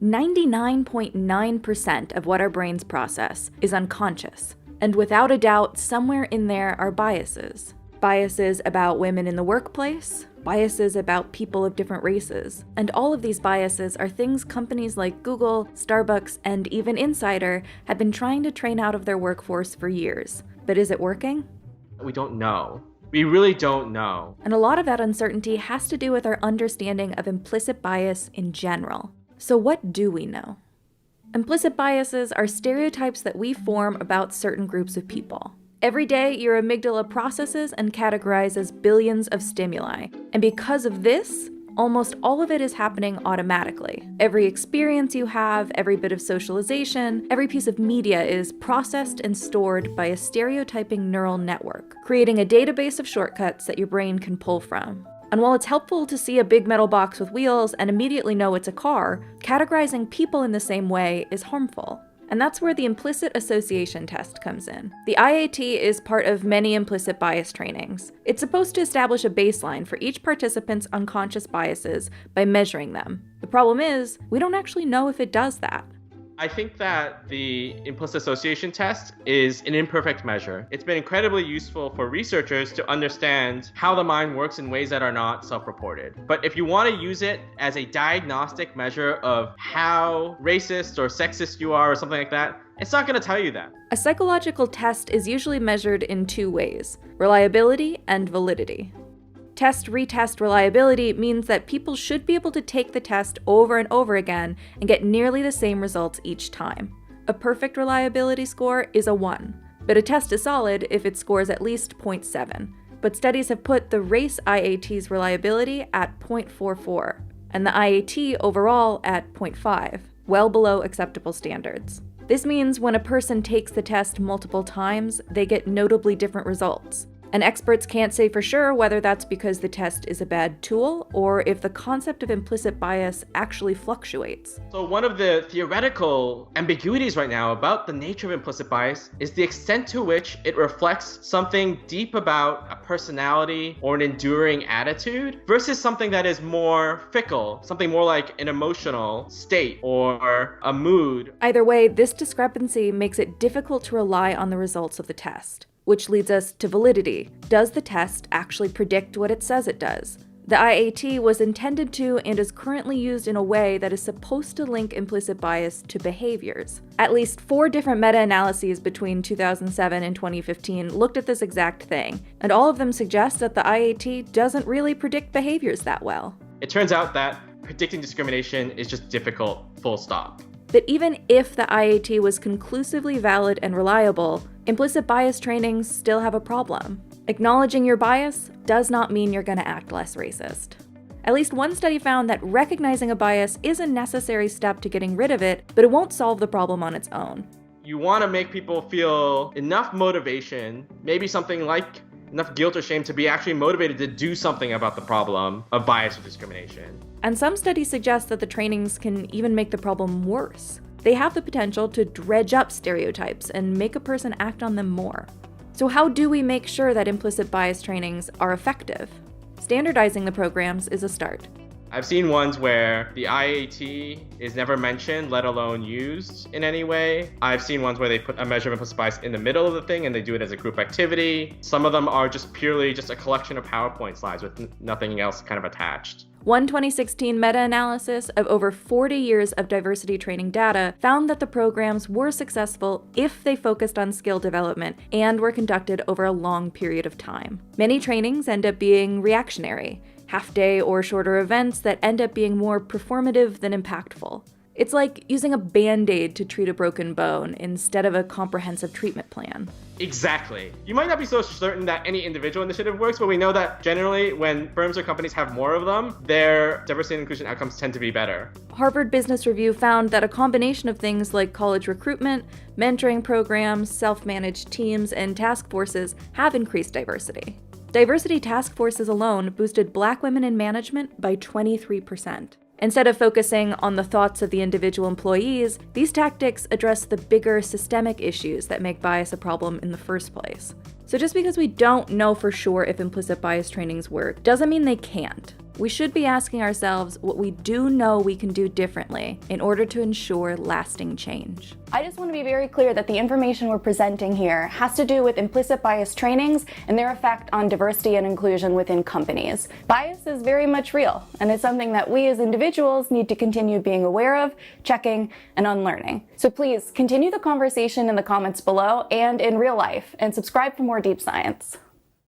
99.9% of what our brains process is unconscious. And without a doubt, somewhere in there are biases. Biases about women in the workplace, biases about people of different races. And all of these biases are things companies like Google, Starbucks, and even Insider have been trying to train out of their workforce for years. But is it working? We don't know. We really don't know. And a lot of that uncertainty has to do with our understanding of implicit bias in general. So what do we know? Implicit biases are stereotypes that we form about certain groups of people. Every day, your amygdala processes and categorizes billions of stimuli. And because of this, almost all of it is happening automatically. Every experience you have, every bit of socialization, every piece of media is processed and stored by a stereotyping neural network, creating a database of shortcuts that your brain can pull from. And while it's helpful to see a big metal box with wheels and immediately know it's a car, categorizing people in the same way is harmful. And that's where the implicit association test comes in. The IAT is part of many implicit bias trainings. It's supposed to establish a baseline for each participant's unconscious biases by measuring them. The problem is, we don't actually know if it does that. I think that the implicit association test is an imperfect measure. It's been incredibly useful for researchers to understand how the mind works in ways that are not self-reported. But if you want to use it as a diagnostic measure of how racist or sexist you are or something like that, it's not going to tell you that. A psychological test is usually measured in two ways: reliability and validity. Test-retest reliability means that people should be able to take the test over and over again and get nearly the same results each time. A perfect reliability score is a 1, but a test is solid if it scores at least 0.7. But studies have put the race IAT's reliability at 0.44, and the IAT overall at 0.5, well below acceptable standards. This means when a person takes the test multiple times, they get notably different results. And experts can't say for sure whether that's because the test is a bad tool or if the concept of implicit bias actually fluctuates. So one of the theoretical ambiguities right now about the nature of implicit bias is the extent to which it reflects something deep about a personality or an enduring attitude versus something that is more fickle, something more like an emotional state or a mood. Either way, this discrepancy makes it difficult to rely on the results of the test. Which leads us to validity. Does the test actually predict what it says it does? The IAT was intended to and is currently used in a way that is supposed to link implicit bias to behaviors. At least 4 different meta-analyses between 2007 and 2015 looked at this exact thing, and all of them suggest that the IAT doesn't really predict behaviors that well. It turns out that predicting discrimination is just difficult, full stop. But even if the IAT was conclusively valid and reliable, implicit bias trainings still have a problem. Acknowledging your bias does not mean you're going to act less racist. At least one study found that recognizing a bias is a necessary step to getting rid of it, but it won't solve the problem on its own. You want to make people feel enough motivation, maybe something like enough guilt or shame to be actually motivated to do something about the problem of bias or discrimination. And some studies suggest that the trainings can even make the problem worse. They have the potential to dredge up stereotypes and make a person act on them more. So how do we make sure that implicit bias trainings are effective? Standardizing the programs is a start. I've seen ones where the IAT is never mentioned, let alone used in any way. I've seen ones where they put a measure of implicit bias in the middle of the thing and they do it as a group activity. Some of them are just purely just a collection of PowerPoint slides with nothing else kind of attached. One 2016 meta-analysis of over 40 years of diversity training data found that the programs were successful if they focused on skill development and were conducted over a long period of time. Many trainings end up being reactionary, half-day or shorter events that end up being more performative than impactful. It's like using a Band-Aid to treat a broken bone instead of a comprehensive treatment plan. Exactly. You might not be so certain that any individual initiative works, but we know that generally when firms or companies have more of them, their diversity and inclusion outcomes tend to be better. Harvard Business Review found that a combination of things like college recruitment, mentoring programs, self-managed teams, and task forces have increased diversity. Diversity task forces alone boosted Black women in management by 23%. Instead of focusing on the thoughts of the individual employees, these tactics address the bigger systemic issues that make bias a problem in the first place. So just because we don't know for sure if implicit bias trainings work doesn't mean they can't. We should be asking ourselves what we do know we can do differently in order to ensure lasting change. I just want to be very clear that the information we're presenting here has to do with implicit bias trainings and their effect on diversity and inclusion within companies. Bias is very much real, and it's something that we as individuals need to continue being aware of, checking, and unlearning. So please continue the conversation in the comments below and in real life, and subscribe for more deep science.